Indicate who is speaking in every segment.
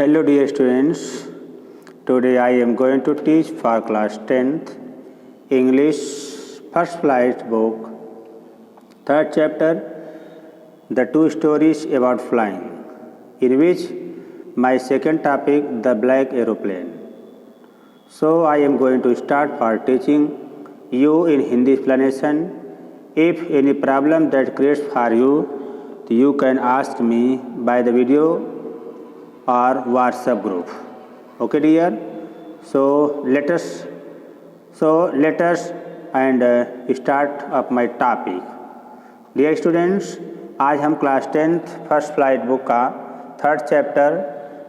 Speaker 1: Hello dear students, today I am going to teach for class 10th English first flight book, third chapter, the two stories about flying, in which my second topic, the black aeroplane. So I am going to start for teaching you in Hindi explanation. If any problem that creates for you, you can ask me by the video or WhatsApp group. Okay dear, so let us and start up my topic. Dear students, आज हम class 10th first flight book का third chapter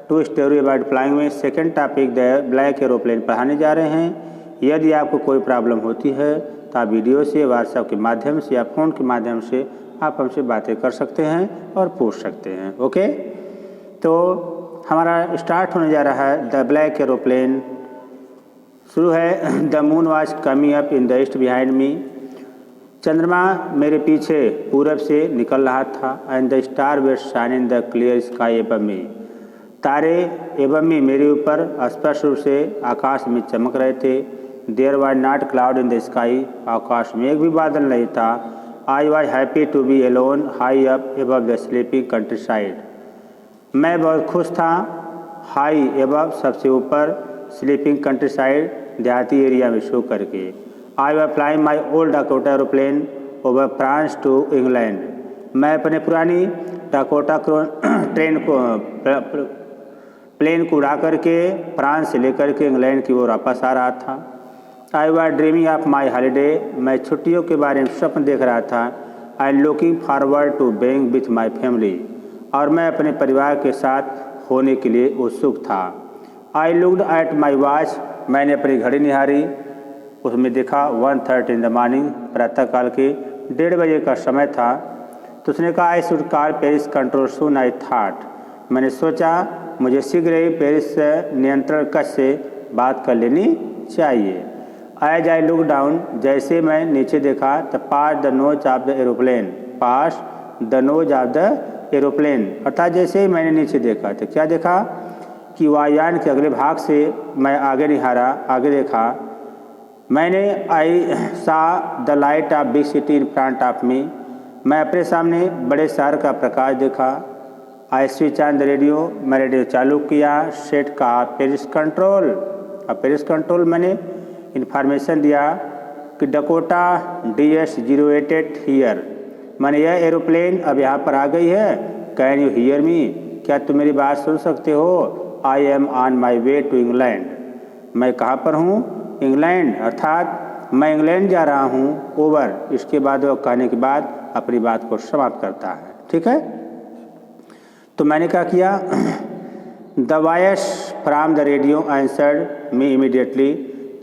Speaker 1: two story about flying में second topic the black aeroplane पढ़ाने जा रहे हैं। यदि आपको कोई प्रॉब्लम होती है तो आप वीडियो से, व्हाट्सएप के माध्यम से या फ़ोन के माध्यम से आप हमसे बातें कर सकते हैं और पूछ सकते हैं। ओके, तो हमारा स्टार्ट होने जा रहा है द ब्लैक एरोप्लेन। शुरू है the moon was coming up in the east behind me. चंद्रमा मेरे पीछे पूरब से निकल रहा था। And the star were shining the clear sky above me. तारे एबव मी मेरे ऊपर स्पष्ट रूप से आकाश में चमक रहे थे। There was not cloud in the sky. आकाश में एक भी बादल नहीं था। I was happy to be alone high up above the sleeping countryside. मैं बहुत खुश था। हाई एबव सबसे ऊपर, स्लीपिंग कंट्री साइड देहाती एरिया में शो करके। I was flying my old Dakota aeroplane over France to England. मैं अपने पुरानी डाकोटा प्लेन को उड़ा करके फ्रांस से लेकर के इंग्लैंड की ओर वापस आ रहा था। I was dreaming of my holiday. मैं छुट्टियों के बारे में स्वप्न देख रहा था। I am looking forward to being with my family. और मैं अपने परिवार के साथ होने के लिए उत्सुक था। I looked at my watch. मैंने अपनी घड़ी निहारी, उसमें देखा 1:30 इन द मॉर्निंग, प्रातःकाल के 1:30 बजे का समय था। तो उसने कहा I should call Paris control soon. I thought, मैंने सोचा मुझे शीघ्र ही पेरिस नियंत्रण कक्ष से बात कर लेनी चाहिए। एज आई लुक डाउन, जैसे मैं नीचे देखा तो pass the nose of the aeroplane, pass the nose of the aeroplane, अर्थात जैसे ही मैंने नीचे देखा तो क्या देखा कि वायुयान के अगले भाग से मैं आगे निहारा, आगे देखा। मैंने आई सा the light of big city in front of मी। मैं अपने सामने बड़े शहर का प्रकाश देखा। I switch on the radio, मैं रेडियो चालू किया। सेट कहा पेरिस कंट्रोल। अब पेरिस कंट्रोल मैंने इन्फॉर्मेशन दिया कि डकोटा DS-088 हियर, मैंने यह एरोप्लेन अब यहाँ पर आ गई है। कैन यू हियर मी, क्या तुम मेरी बात सुन सकते हो? I am on my way to England. मैं कहाँ पर हूँ? इंग्लैंड, अर्थात मैं इंग्लैंड जा रहा हूँ। ओवर, इसके बाद वह कहने के बाद अपनी बात को समाप्त करता है। ठीक है, तो मैंने क्या किया, the voice from the radio answered me immediately.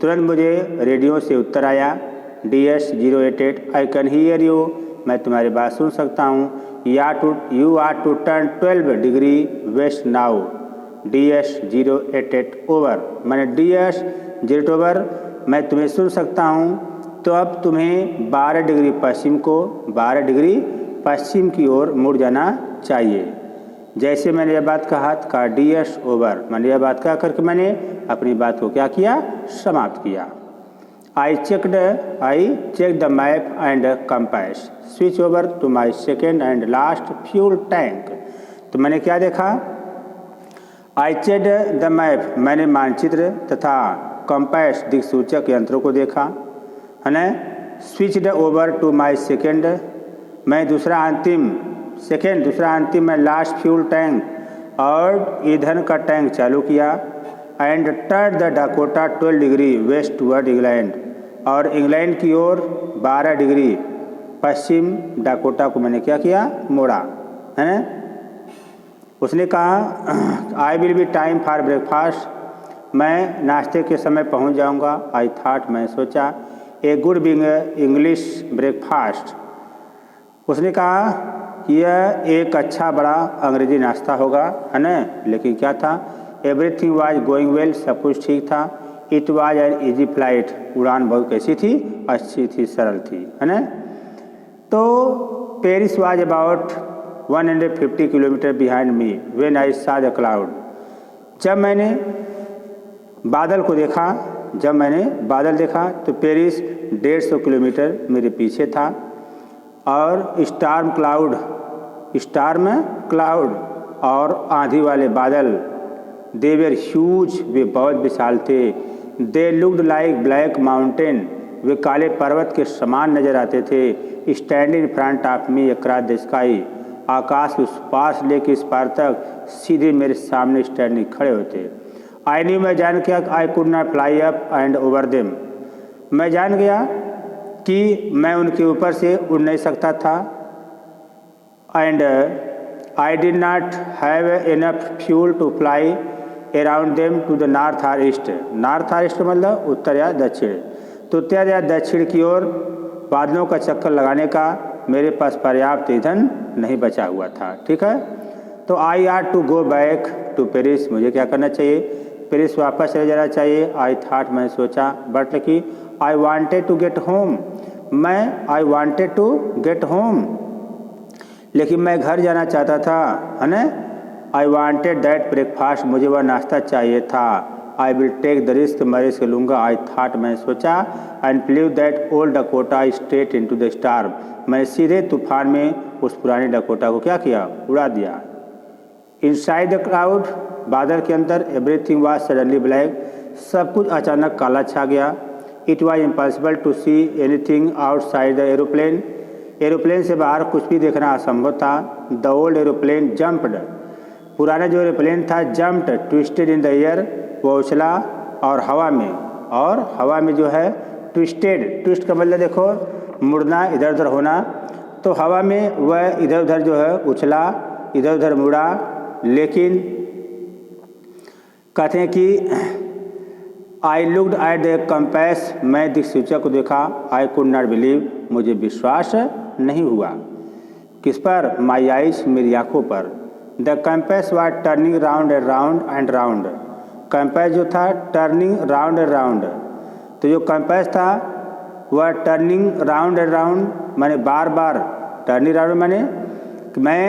Speaker 1: तुरंत मुझे रेडियो से उत्तर आया, DS-088 I can hear you, मैं तुम्हारी बात सुन सकता हूँ। You are to turn 12 degree west now, DS-088 over. मैंने DS-088 ओवर, मैं तुम्हें सुन सकता हूँ। तो अब तुम्हें 12 डिग्री पश्चिम की ओर मुड़ जाना चाहिए। जैसे मैंने यह बात कहा DS ओवर, मैंने यह बात कहा करके मैंने अपनी बात को क्या किया, समाप्त किया। I checked the map and compass. Switch over to my second and last fuel tank. तो मैंने क्या देखा, I checked the map, मैंने मानचित्र तथा कंपास दिक्सूचक यंत्रों को देखा, है ना। Switched over to my second, मैं दूसरा अंतिम मैं लास्ट फ्यूल टैंक और ईंधन का टैंक चालू किया। And turn the Dakota 12 degree waste toward England, और इंग्लैंड की ओर 12 डिग्री पश्चिम डाकोटा को मैंने क्या किया, मोड़ा, है ना। उसने कहा I will be time for breakfast, मैं नाश्ते के समय पहुंच जाऊंगा। आई थॉट, मैं सोचा a good being English breakfast. उसने कहा यह एक अच्छा बड़ा अंग्रेजी नाश्ता होगा, है ना। लेकिन क्या था, एवरीथिंग वाज गोइंग वेल, सब कुछ ठीक था। It was an easy flight, उड़ान बहुत कैसी थी, अच्छी थी, सरल थी, है ना। तो Paris was about 150 kilometre behind me when I saw the cloud. जब मैंने बादल देखा तो पेरिस 150 किलोमीटर मेरे पीछे था और स्टार्म क्लाउड और आंधी वाले बादल दे वेर ह्यूज, वे बहुत विशाल थे। They looked like black mountain, वे काले पर्वत के समान नजर आते थे। Standing in front of me across the sky, आकाश के उस पार से लेकर इस पार तक सीधे मेरे सामने स्टैंडिंग खड़े होते। आई न्यू, मैं जान गया I could not fly up and over them, मैं जान गया कि मैं उनके ऊपर से उड़ नहीं सकता था। And I did not have enough fuel to fly around them to the north और ईस्ट। नॉर्थ और ईस्ट मतलब उत्तर या दक्षिण, तो उत्तर या दक्षिण की ओर बादलों का चक्कर लगाने का मेरे पास पर्याप्त ईंधन नहीं बचा हुआ था। ठीक है, तो I are to go back to Paris, मुझे क्या करना चाहिए, पेरिस वापस चले जाना चाहिए। आई थाट, मैं सोचा, बट कि I wanted to get home, I wanted to get home, लेकिन मैं घर जाना चाहता था, है ना। आई वांटेड दैट ब्रेकफास्ट, मुझे वह नाश्ता चाहिए था। I will take the risk, मैं रिस्क लूँगा। आई थाट, मैं सोचा, and believe that old Dakota straight into the storm, मैं सीधे तूफान में उस पुराने डकोटा को क्या किया, उड़ा दिया। इनसाइड द क्लाउड, बादल के अंदर, एवरीथिंग वाज सडनली ब्लैक, सब कुछ अचानक काला छा गया। It was impossible to see anything outside the aeroplane, aeroplane से बाहर कुछ भी देखना असंभव था। द ओल्ड एरोप्लेन जंप्ड, पुराना जो एरोप्लेन था, jumped twisted in the air, वो उछला और हवा में जो है ट्विस्टेड, ट्विस्ट का मतलब देखो मुड़ना, इधर उधर होना, तो हवा में वह इधर उधर जो है उछला, इधर उधर मुड़ा। लेकिन कहते हैं कि I looked at the compass, मैं दिक्सूचक को देखा। आई कुड नॉट बिलीव, मुझे विश्वास नहीं हुआ। किस पर, माई आइज, मेरी आंखों पर। The compass was turning round and round and round, compass जो था टर्निंग राउंड एंड राउंड, तो जो कंपास था वह टर्निंग राउंड एंड राउंड, मैंने बार बार टर्निंग राउंड, मैंने मैं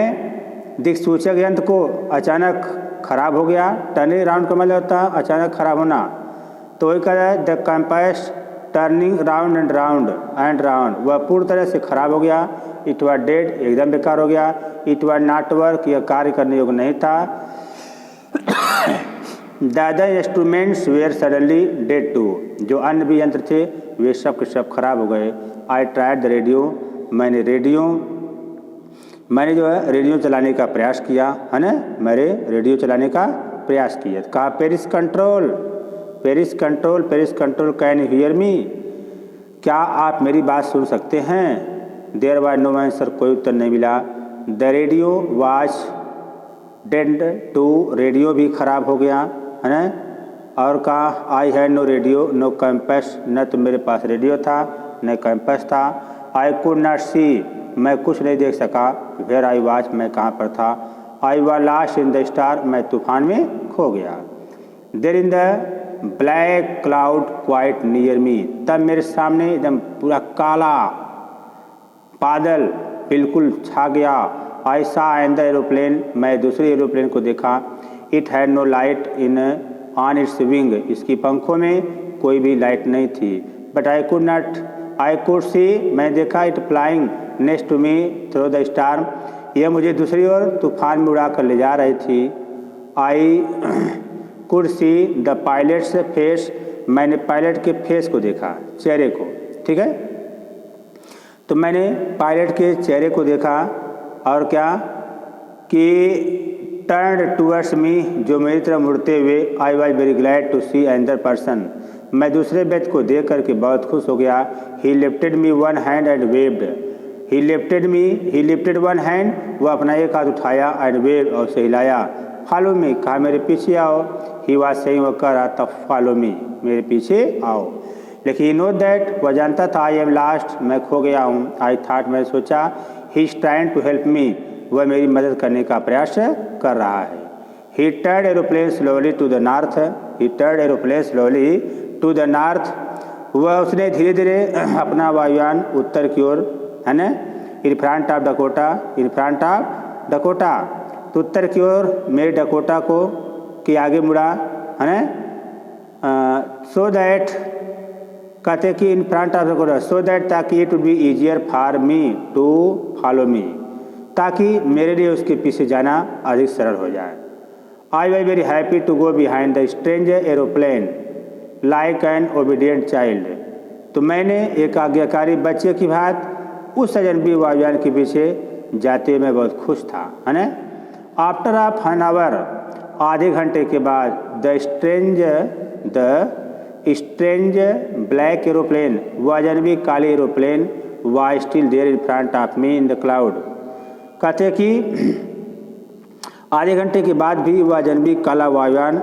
Speaker 1: दिक्सूचक यंत्र को अचानक खराब हो गया। टर्निंग राउंड का मतलब होता है अचानक खराब होना, तो वही कह रहा है the compass turning round and round, वह पूर्ण तरह से खराब हो गया। इट वाज डेड, एकदम बेकार हो गया। इट वाज नॉट वर्क, यह कार्य करने योग्य नहीं था। The other instruments were suddenly dead too, जो अन्य भी यंत्र थे वे सब के सब खराब हो गए। आई ट्राइड द रेडियो, मैंने जो है रेडियो चलाने का प्रयास किया, है ना, मैंने रेडियो चलाने का प्रयास किया। कहा Paris control can you hear me, क्या आप मेरी बात सुन सकते हैं। देयर वाज नो आंसर, कोई उत्तर नहीं मिला। The radio was dead too, radio भी खराब हो गया, है ना। और कहा I had no radio no compass, न तो मेरे पास रेडियो था न कंपास था। आई कुड नॉट सी, मैं कुछ नहीं देख सका। वेयर आई वाज, मैं कहाँ पर था। I was lost in the storm, मैं तूफान में खो गया। There in the black cloud quite near me, तब मेरे सामने एकदम पूरा काला बादल बिल्कुल छा गया। आई सा इन द एरोप्लेन, मैं दूसरे एरोप्लेन को देखा। It had no light in on its wing, इसकी पंखों में कोई भी लाइट नहीं थी। बट आई कुड सी, मैं देखा, it flying next to me through the storm, यह मुझे दूसरी ओर तूफान में उड़ा कर ले जा रही थी। I could see the pilots face, मैंने पायलट के फेस को देखा, चेहरे को, ठीक है। तो मैंने पायलट के चेहरे को देखा और क्या कि टर्न टूवर्ड्स मी, जो मेरी तरफ मुड़ते हुए। I was very glad to see another person, मैं दूसरे व्यक्ति को देख करके बहुत खुश हो गया। ही lifted me one hand and waived, he lifted one hand, वह अपना एक हाथ उठाया, एंड वेव, और से हिलाया। फॉलो मी, कहा मेरे पीछे आओ। ही वाज सेइंग, वह कह रहा था फॉलो मी, मेरे पीछे आओ। लेकिन ही नो दैट, वह जानता था आई एम लास्ट, मैं खो गया हूँ। आई थाट, मैं सोचा, he is trying to help me, वह मेरी मदद करने का प्रयास कर रहा है। He turned aeroplane slowly to the north, वह उसने धीरे धीरे अपना वायुयान उत्तर की ओर, है ना, इन फ्रंट ऑफ डकोटा, तो उत्तर की ओर मेरे डकोटा को कि आगे मुड़ा, है ना, सो दैट कहते कि in front of the so that ताकि it would be easier for me to follow me, ताकि मेरे लिए उसके पीछे जाना अधिक सरल हो जाए। I was very happy to go behind the stranger aeroplane like an obedient child. तो मैंने एक आज्ञाकारी बच्चे की भांति उस अजनबी वायुयान के पीछे जाते मैं बहुत खुश था, है ना। आफ्टर ऑफ एन आवर, आधे घंटे के बाद, द स्ट्रेंज ब्लैक एरोप्लेन, वह अजनबी काले aeroplane, why still there in front of me in the cloud. कहते कि आधे घंटे के बाद भी वह अजनबी काला वायुयान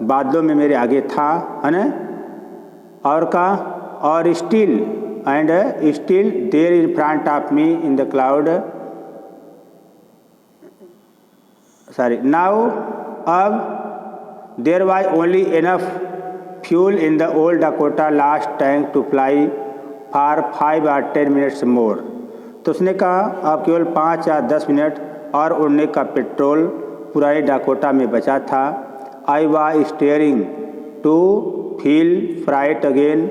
Speaker 1: बादलों में मेरे आगे था, है ना, और still there in front of me in the cloud. Now अब there was only enough fuel in the old Dakota last tank to fly for 5 or 10 minutes more. तो उसने कहा अब केवल 5 या 10 मिनट और उड़ने का पेट्रोल पुराने डाकोटा में बचा था। I was starting to feel fright again,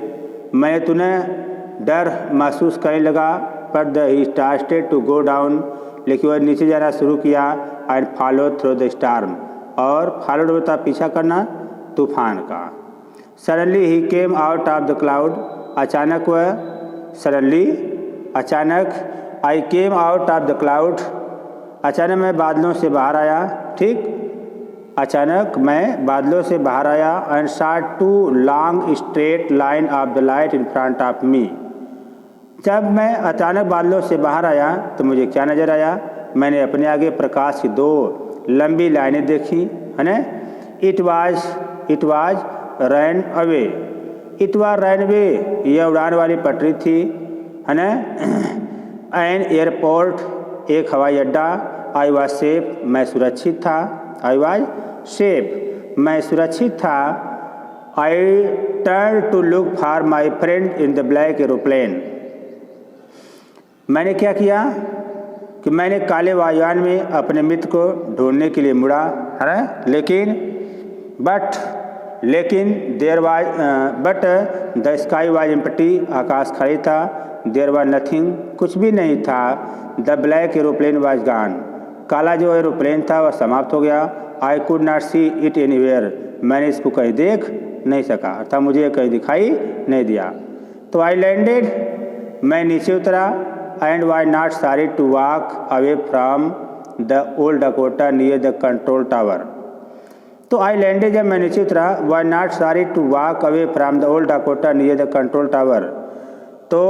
Speaker 1: मैंने तुन्हें डर महसूस करने लगा, पर he started to go down, लेकिन वह नीचे जाना शुरू किया। And follow through the storm, और फॉलोड होता पीछा करना तूफान का। सडनली ही came out of the cloud, अचानक I came out of the cloud, अचानक मैं बादलों से बाहर आया, ठीक, अचानक मैं बादलों से बाहर आया। And saw 2 long straight line of the light in front of मी। जब मैं अचानक बादलों से बाहर आया तो मुझे क्या नज़र आया, मैंने अपने आगे प्रकाश की 2 लंबी लाइनें देखी, है ना। इट वाज रन अवे, यह उड़ान वाली पटरी थी, है ना। एन एयरपोर्ट, एक हवाई अड्डा। आई वाज सेफ, मैं सुरक्षित था। मैं सुरक्षित था। I turn to look for my friend in the black aeroplane. मैंने क्या किया कि मैंने काले वायुयान में अपने मित्र को ढूंढने के लिए मुड़ा, है ना, लेकिन but the sky was empty, आकाश खाली था। देयर वाज नथिंग, कुछ भी नहीं था। The black aeroplane was gone, काला जो एरोप्लेन था वह समाप्त हो गया। I could not see it anywhere, मैंने इसको कहीं देख नहीं सका, अर्थात मुझे कहीं दिखाई नहीं दिया। तो आई लैंडेड, मैं नीचे उतरा। And was not sorry to walk away from the old Dakota near the control tower. तो आई लैंडेड, जब मैं नीचे उतरा, was not sorry to walk away from the old Dakota near the control tower. तो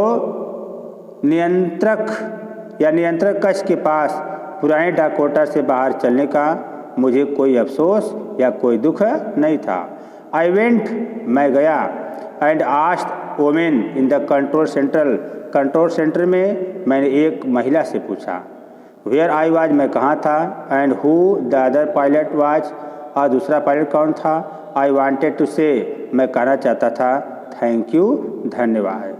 Speaker 1: नियंत्रक कक्ष के पास पुराने डाकोटा से बाहर चलने का मुझे कोई अफसोस या कोई दुख नहीं था। आई वेंट, मैं गया। And asked women in the control centre में मैंने एक महिला से पूछा, वेयर आई वाज, मैं कहाँ था। And who the other pilot was, और दूसरा पायलट कौन था। आई वांटेड टू से, मैं कहना चाहता था, थैंक यू, धन्यवाद।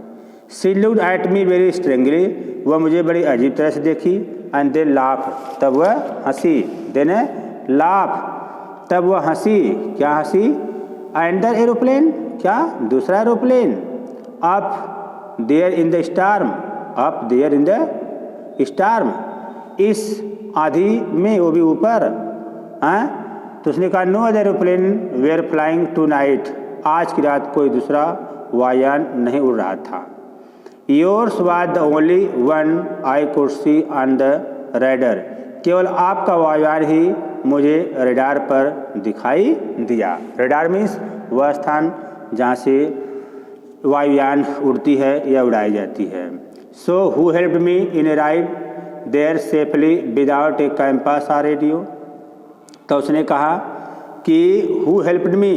Speaker 1: She looked at me very strangely, वह मुझे बड़ी अजीब तरह से देखी। एंड देन लाफ, तब वह हंसी। देन लाफ, तब वह हंसी। क्या हंसी। एंड द एरोप्लेन, क्या दूसरा aeroplane. Up there in the storm, इस आधी में, वो भी ऊपर। तो उसने कहा no other aeroplane were flying tonight, आज की रात कोई दूसरा वायुयान नहीं उड़ रहा था। Yours was the only one I could see on the raider, केवल आपका वायुयान ही मुझे रेडार पर दिखाई दिया। रेडार मीन्स वह स्थान जहाँ से वायुयान उड़ती है या उड़ाई जाती है। So who helped me in arrive there safely without a compass और रेडियो। तो उसने कहा कि हु हेल्प्ड मी,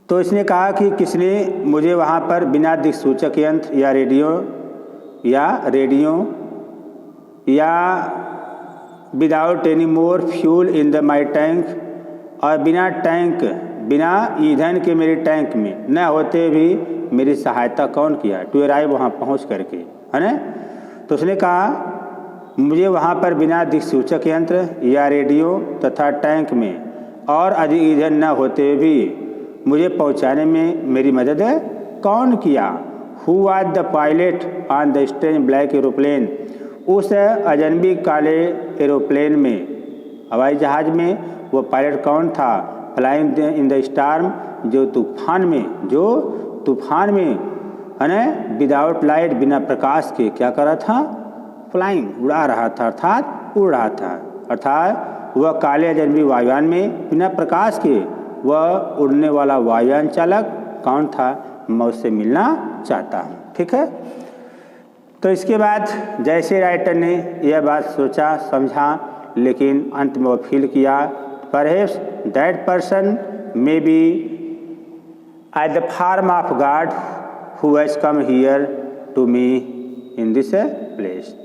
Speaker 1: तो इसने कहा कि किसने मुझे वहाँ पर बिना दिक्सूचक यंत्र या रेडियो या without any more fuel in the my tank, और बिना ईंधन के मेरे टैंक में न होते भी मेरी सहायता कौन किया, टू अराइव, वहाँ पहुँच करके, है ना। तो उसने कहा मुझे वहाँ पर बिना दिक्सूचक यंत्र या रेडियो तथा टैंक में और अधिक ईंधन न होते भी मुझे पहुंचाने में मेरी मदद कौन किया? Who was the pilot on the strange black aeroplane? उस अजनबी काले एरोप्लेन में, हवाई जहाज़ में, वो पायलट कौन था? फ्लाइंग इन द स्टार्म, जो तूफान में है ना, विदाउट लाइट, बिना प्रकाश के क्या कर रहा था? फ्लाइंग, उड़ा रहा था, अर्थात उड़ रहा था। अर्थात वह काले अजनबी वायुयान में बिना प्रकाश के वह उड़ने वाला वायुयान चालक कौन था? मैं उससे मिलना चाहता हूँ। ठीक है। तो इसके बाद जैसे राइटर ने यह बात सोचा समझा, लेकिन अंत में वो फील किया, perhaps that person may be at the form of God who has come here to me in this place.